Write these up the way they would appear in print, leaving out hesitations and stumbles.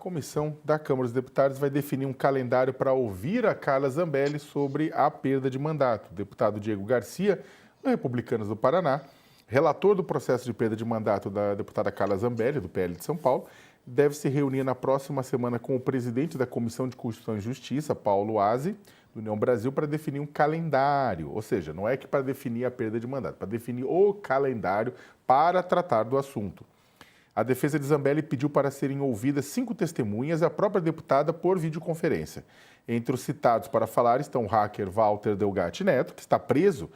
comissão da Câmara dos Deputados vai definir um calendário para ouvir a Carla Zambelli sobre a perda de mandato. O deputado Diego Garcia, do Republicanos do Paraná, relator do processo de perda de mandato da deputada Carla Zambelli, do PL de São Paulo, deve se reunir na próxima semana com o presidente da Comissão de Constituição e Justiça, Paulo Aze, do União Brasil, para definir um calendário. Ou seja, não é que para definir a perda de mandato, para definir o calendário para tratar do assunto. A defesa de Zambelli pediu para serem ouvidas 5 testemunhas e a própria deputada por videoconferência. Entre os citados para falar estão o hacker Walter Delgatti Neto, que está preso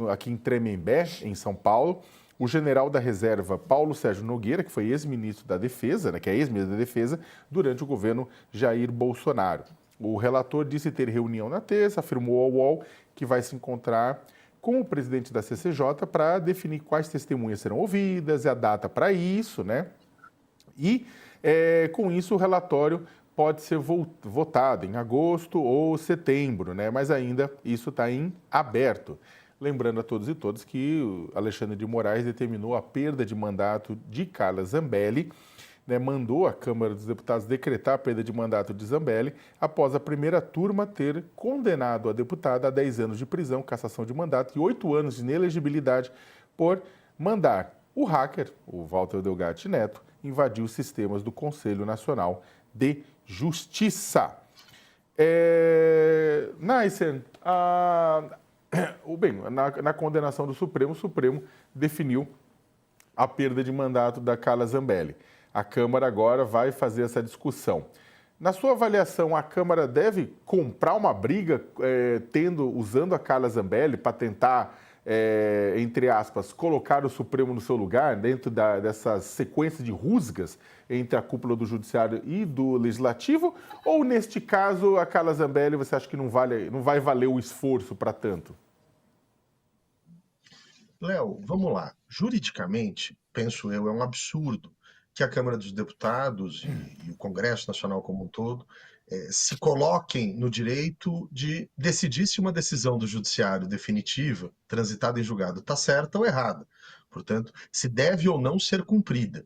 aqui em Tremembé, em São Paulo, o general da reserva Paulo Sérgio Nogueira, que foi ex-ministro da Defesa, que é ex-ministro da Defesa, durante o governo Jair Bolsonaro. O relator disse ter reunião na terça, afirmou ao UOL que vai se encontrar com o presidente da CCJ para definir quais testemunhas serão ouvidas e a data para isso, né? E, com isso, o relatório pode ser votado em agosto ou setembro, né? Mas ainda isso está em aberto. Lembrando a todos e todas que o Alexandre de Moraes determinou a perda de mandato de Carla Zambelli, né, mandou a Câmara dos Deputados decretar a perda de mandato de Zambelli após a primeira turma ter condenado a deputada a 10 anos de prisão, cassação de mandato e 8 anos de inelegibilidade por mandar o hacker, o Walter Delgatti Neto, invadir os sistemas do Conselho Nacional de Justiça. Naisen, na condenação do Supremo, o Supremo definiu a perda de mandato da Carla Zambelli. A Câmara agora vai fazer essa discussão. Na sua avaliação, a Câmara deve comprar uma briga usando a Carla Zambelli para tentar, entre aspas, colocar o Supremo no seu lugar dentro dessas sequências de rusgas entre a cúpula do Judiciário e do Legislativo? Ou, neste caso, a Carla Zambelli, você acha que não vai valer o esforço para tanto? Léo, vamos lá. Juridicamente, penso eu, é um absurdo que a Câmara dos Deputados e o Congresso Nacional como um todo se coloquem no direito de decidir se uma decisão do Judiciário definitiva, transitada em julgado, está certa ou errada. Portanto, se deve ou não ser cumprida.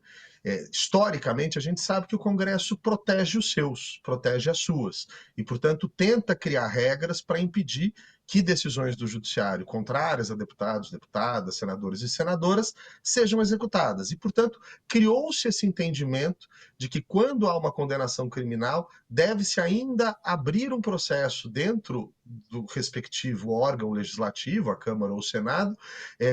Historicamente, a gente sabe que o Congresso protege os seus, protege as suas, e, portanto, tenta criar regras para impedir que decisões do Judiciário contrárias a deputados, deputadas, senadores e senadoras sejam executadas. E, portanto, criou-se esse entendimento de que quando há uma condenação criminal, deve-se ainda abrir um processo dentro do respectivo órgão legislativo, a Câmara ou o Senado,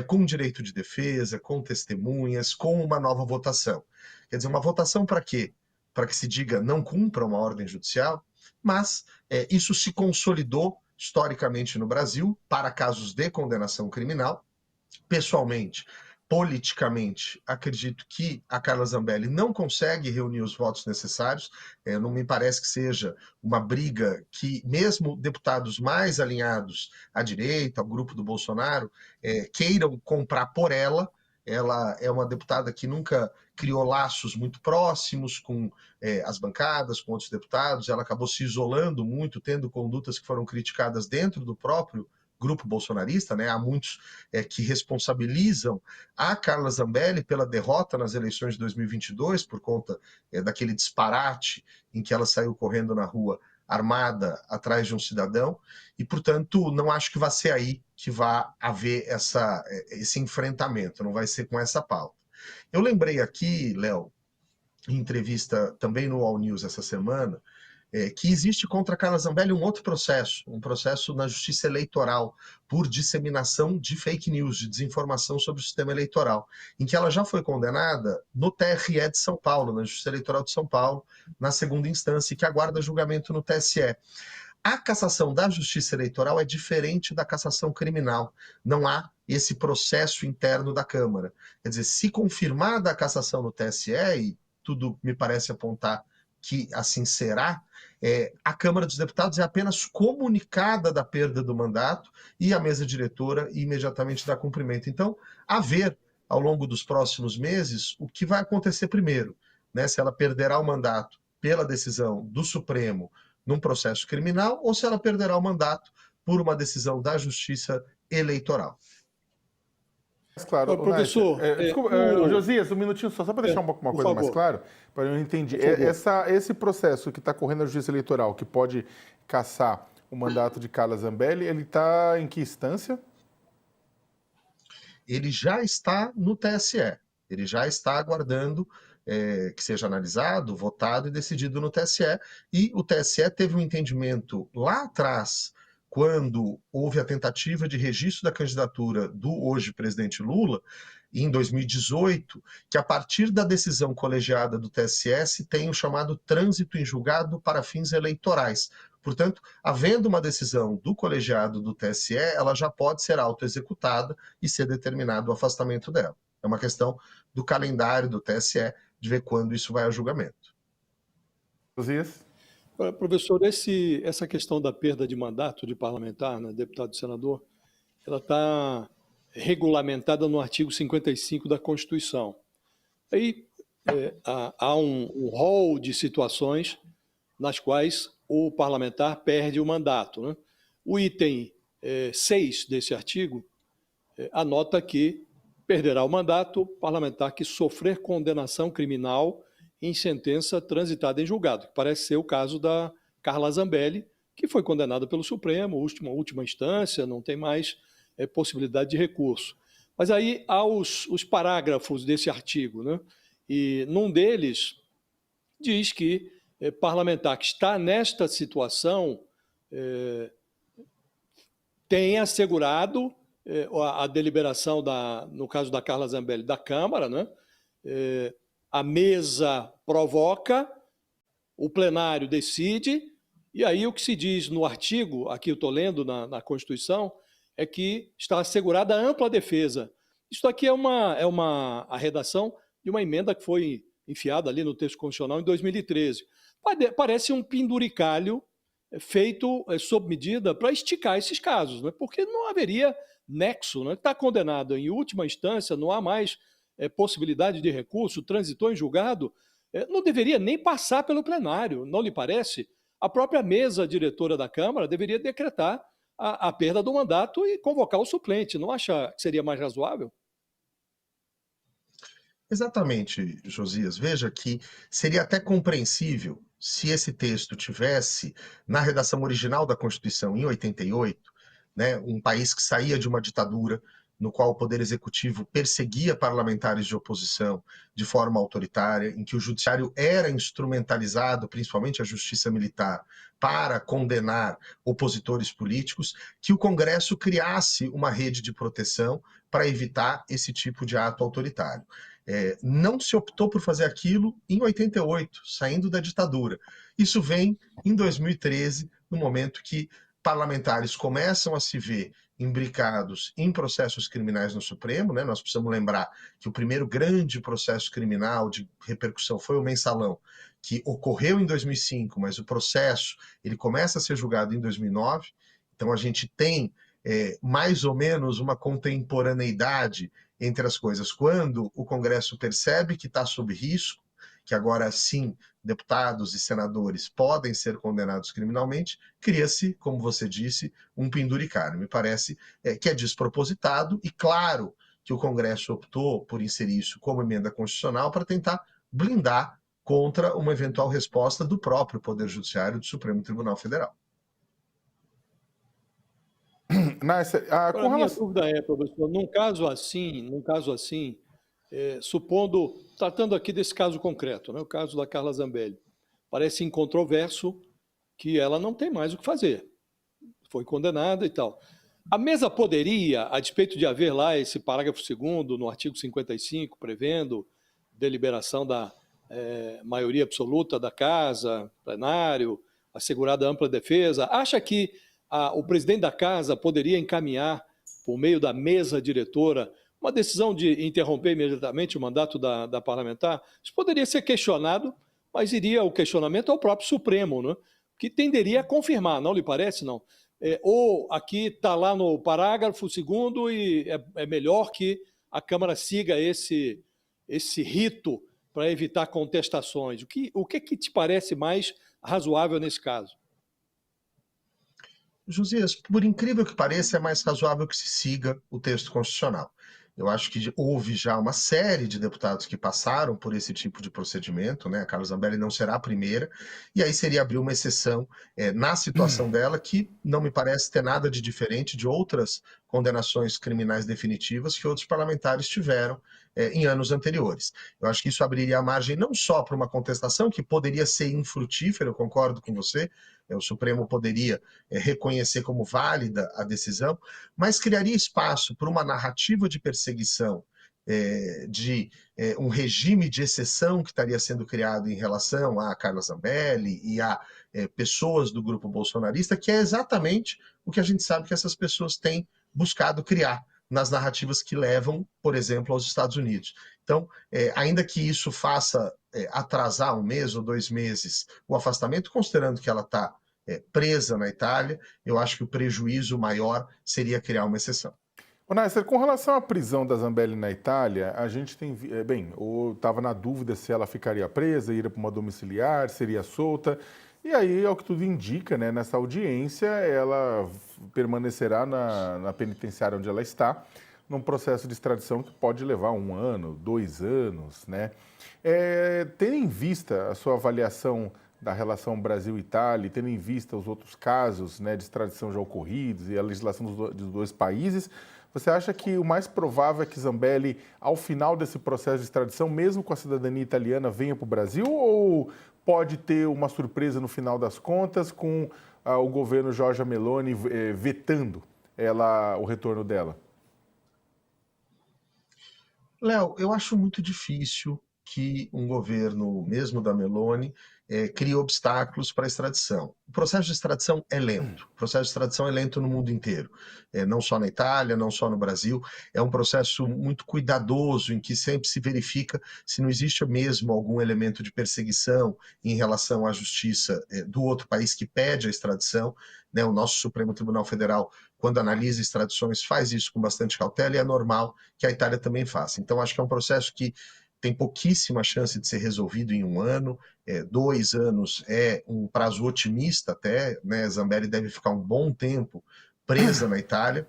com direito de defesa, com testemunhas, com uma nova votação. Quer dizer, uma votação para quê? Para que se diga não cumpra uma ordem judicial, mas isso se consolidou historicamente no Brasil para casos de condenação criminal. Pessoalmente, politicamente, acredito que a Carla Zambelli não consegue reunir os votos necessários. Não me parece que seja uma briga que, mesmo deputados mais alinhados à direita, ao grupo do Bolsonaro, queiram comprar por ela. Ela é uma deputada que nunca criou laços muito próximos com as bancadas, com outros deputados. Ela acabou se isolando muito, tendo condutas que foram criticadas dentro do próprio grupo bolsonarista, né? Há muitos que responsabilizam a Carla Zambelli pela derrota nas eleições de 2022 por conta daquele disparate em que ela saiu correndo na rua armada atrás de um cidadão e, portanto, não acho que vai ser aí que vai haver esse enfrentamento, não vai ser com essa pauta. Eu lembrei aqui, Léo, em entrevista também no All News essa semana, que existe contra a Carla Zambelli um outro processo, um processo na Justiça Eleitoral por disseminação de fake news, de desinformação sobre o sistema eleitoral, em que ela já foi condenada no TRE de São Paulo, na Justiça Eleitoral de São Paulo, na segunda instância, e que aguarda julgamento no TSE. A cassação da Justiça Eleitoral é diferente da cassação criminal. Não há esse processo interno da Câmara. Quer dizer, se confirmada a cassação no TSE, e tudo me parece apontar que assim será, a Câmara dos Deputados é apenas comunicada da perda do mandato e a mesa diretora imediatamente dá cumprimento. Então, a ver, ao longo dos próximos meses, o que vai acontecer primeiro, né? Se ela perderá o mandato pela decisão do Supremo num processo criminal ou se ela perderá o mandato por uma decisão da Justiça Eleitoral. Mais claro, Nath, Professor, desculpa, Josias, um minutinho só para deixar uma por coisa mais favor, clara, para eu entender. por favor. Esse processo que está correndo na Justiça Eleitoral, que pode cassar o mandato de Carla Zambelli, ele está em que instância? Ele já está no TSE, ele já está aguardando que seja analisado, votado e decidido no TSE, e o TSE teve um entendimento lá atrás, quando houve a tentativa de registro da candidatura do hoje presidente Lula, em 2018, que a partir da decisão colegiada do TSE se tem o chamado trânsito em julgado para fins eleitorais. Portanto, havendo uma decisão do colegiado do TSE, ela já pode ser autoexecutada e ser determinado o afastamento dela. É uma questão do calendário do TSE, de ver quando isso vai a julgamento. Josias? Professor, essa questão da perda de mandato de parlamentar, né, deputado e senador, ela está regulamentada no artigo 55 da Constituição. Aí há um rol de situações nas quais o parlamentar perde o mandato, né? O item 6 desse artigo anota que perderá o mandato parlamentar que sofrer condenação criminal em sentença transitada em julgado, que parece ser o caso da Carla Zambelli, que foi condenada pelo Supremo, última instância, não tem mais possibilidade de recurso. Mas aí há os parágrafos desse artigo, né? E num deles diz que parlamentar que está nesta situação tem assegurado a deliberação, no caso da Carla Zambelli, da Câmara, né? A mesa provoca, o plenário decide, e aí o que se diz no artigo, aqui eu estou lendo na Constituição, é que está assegurada a ampla defesa. Isso aqui é a redação de uma emenda que foi enfiada ali no texto constitucional em 2013. Parece um penduricalho feito sob medida para esticar esses casos, né? Porque não haveria nexo, né? Está condenado em última instância, não há mais possibilidade de recurso, transitou em julgado, não deveria nem passar pelo plenário, não lhe parece? A própria mesa diretora da Câmara deveria decretar a perda do mandato e convocar o suplente. Não acha que seria mais razoável? Exatamente, Josias. Veja que seria até compreensível se esse texto tivesse na redação original da Constituição em 88, né, um país que saía de uma ditadura, no qual o Poder Executivo perseguia parlamentares de oposição de forma autoritária, em que o Judiciário era instrumentalizado, principalmente a Justiça Militar, para condenar opositores políticos, que o Congresso criasse uma rede de proteção para evitar esse tipo de ato autoritário. Não se optou por fazer aquilo em 88, saindo da ditadura. Isso vem em 2013, no momento que parlamentares começam a se ver imbricados em processos criminais no Supremo, né? Nós precisamos lembrar que o primeiro grande processo criminal de repercussão foi o Mensalão, que ocorreu em 2005, mas o processo ele começa a ser julgado em 2009. Então a gente tem mais ou menos uma contemporaneidade entre as coisas. Quando o Congresso percebe que está sob risco, que agora sim deputados e senadores podem ser condenados criminalmente, cria-se, como você disse, um penduricário. Me parece que é despropositado e claro que o Congresso optou por inserir isso como emenda constitucional para tentar blindar contra uma eventual resposta do próprio Poder Judiciário do Supremo Tribunal Federal. Agora, a minha dúvida é, professor, num caso assim, supondo, tratando aqui desse caso concreto, né, o caso da Carla Zambelli, parece incontroverso que ela não tem mais o que fazer. Foi condenada e tal. A mesa poderia, a despeito de haver lá esse parágrafo 2º no artigo 55, prevendo deliberação da maioria absoluta da casa, plenário, assegurada ampla defesa, acha que o presidente da casa poderia encaminhar, por meio da mesa diretora, uma decisão de interromper imediatamente o mandato da parlamentar? Isso poderia ser questionado, mas iria o questionamento ao próprio Supremo, né? Que tenderia a confirmar, não lhe parece, não? Ou aqui está lá no parágrafo 2º e é melhor que a Câmara siga esse rito para evitar contestações. O que te parece mais razoável nesse caso? Josias, por incrível que pareça, é mais razoável que se siga o texto constitucional. Eu acho que houve já uma série de deputados que passaram por esse tipo de procedimento, né? A Carla Zambelli não será a primeira, e aí seria abrir uma exceção na situação dela, que não me parece ter nada de diferente de outras condenações criminais definitivas que outros parlamentares tiveram em anos anteriores. Eu acho que isso abriria a margem não só para uma contestação que poderia ser infrutífera, eu concordo com você, o Supremo poderia reconhecer como válida a decisão, mas criaria espaço para uma narrativa de perseguição, um regime de exceção que estaria sendo criado em relação a Carla Zambelli e a pessoas do grupo bolsonarista, que é exatamente o que a gente sabe que essas pessoas têm buscado criar nas narrativas que levam, por exemplo, aos Estados Unidos. Então, ainda que isso faça atrasar 1 mês ou 2 meses o afastamento, considerando que ela está presa na Itália, eu acho que o prejuízo maior seria criar uma exceção. Ô, Nasser, com relação à prisão da Zambelli na Itália, a gente tem. Bem, eu estava na dúvida se ela ficaria presa, iria para uma domiciliar, seria solta. E aí, ao que tudo indica, né, nessa audiência, ela permanecerá na penitenciária onde ela está, num processo de extradição que pode levar 1 ano, 2 anos, né? Tendo em vista a sua avaliação da relação Brasil-Itália, tendo em vista os outros casos, né, de extradição já ocorridos e a legislação dos dois países, você acha que o mais provável é que Zambelli, ao final desse processo de extradição, mesmo com a cidadania italiana, venha para o Brasil? Ou pode ter uma surpresa no final das contas com o governo Giorgia Meloni vetando o retorno dela? Léo, eu acho muito difícil que um governo, mesmo da Meloni, crie obstáculos para a extradição. O processo de extradição é lento. O processo de extradição é lento no mundo inteiro. Não só na Itália, não só no Brasil. É um processo muito cuidadoso, em que sempre se verifica se não existe mesmo algum elemento de perseguição em relação à justiça do outro país que pede a extradição. Né? O nosso Supremo Tribunal Federal, quando analisa extradições, faz isso com bastante cautela, e é normal que a Itália também faça. Então, acho que é um processo que tem pouquíssima chance de ser resolvido em 1 ano, 2 anos é um prazo otimista até, né? Zambelli deve ficar um bom tempo presa na Itália,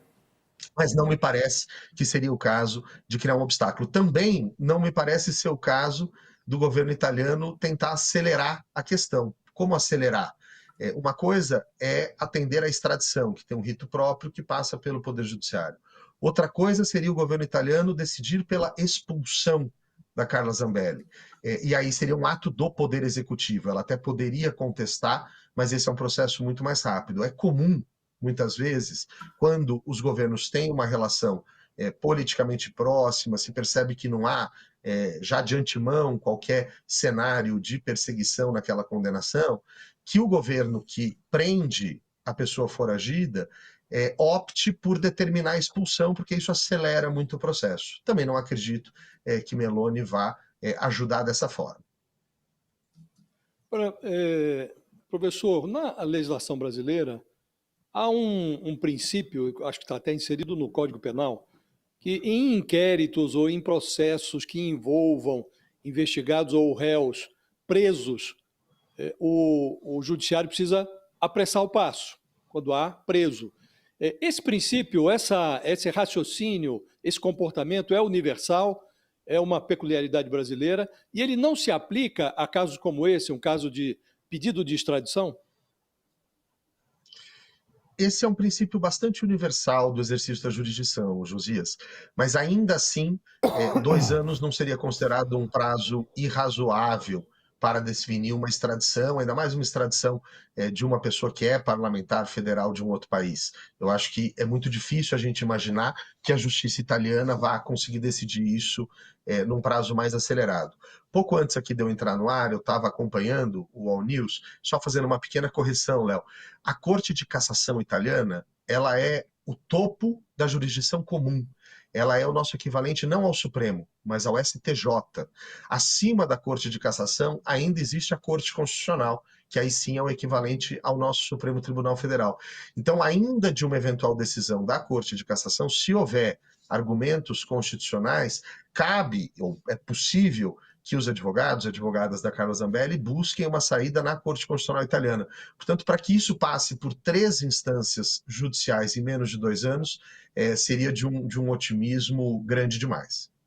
mas não me parece que seria o caso de criar um obstáculo. Também não me parece ser o caso do governo italiano tentar acelerar a questão. Como acelerar? Uma coisa é atender à extradição, que tem um rito próprio que passa pelo Poder Judiciário. Outra coisa seria o governo italiano decidir pela expulsão da Carla Zambelli. E aí seria um ato do Poder Executivo. Ela até poderia contestar, mas esse é um processo muito mais rápido. É comum, muitas vezes, quando os governos têm uma relação politicamente próxima, se percebe que não há já de antemão qualquer cenário de perseguição naquela condenação, que o governo que prende a pessoa foragida opte por determinar a expulsão, porque isso acelera muito o processo. Também não acredito que Meloni vá ajudar dessa forma. Professor, na legislação brasileira, há um princípio, acho que está até inserido no Código Penal, que em inquéritos ou em processos que envolvam investigados ou réus presos, o judiciário precisa apressar o passo quando há preso. Esse princípio, esse raciocínio, esse comportamento é universal, é uma peculiaridade brasileira, e ele não se aplica a casos como esse, um caso de pedido de extradição? Esse é um princípio bastante universal do exercício da jurisdição, Josias, mas ainda assim, 2 anos não seria considerado um prazo irrazoável para definir uma extradição, ainda mais uma extradição de uma pessoa que é parlamentar federal de um outro país. Eu acho que é muito difícil a gente imaginar que a justiça italiana vá conseguir decidir isso num prazo mais acelerado. Pouco antes aqui de eu entrar no ar, eu estava acompanhando o All News, só fazendo uma pequena correção, Léo. A Corte de Cassação italiana, ela é o topo da jurisdição comum. Ela é o nosso equivalente não ao Supremo, mas ao STJ. Acima da Corte de Cassação ainda existe a Corte Constitucional, que aí sim é o equivalente ao nosso Supremo Tribunal Federal. Então, ainda de uma eventual decisão da Corte de Cassação, se houver argumentos constitucionais, cabe, ou é possível, que os advogados e advogadas da Carla Zambelli busquem uma saída na Corte Constitucional Italiana. Portanto, para que isso passe por 3 instâncias judiciais em menos de 2 anos, seria de um otimismo grande demais.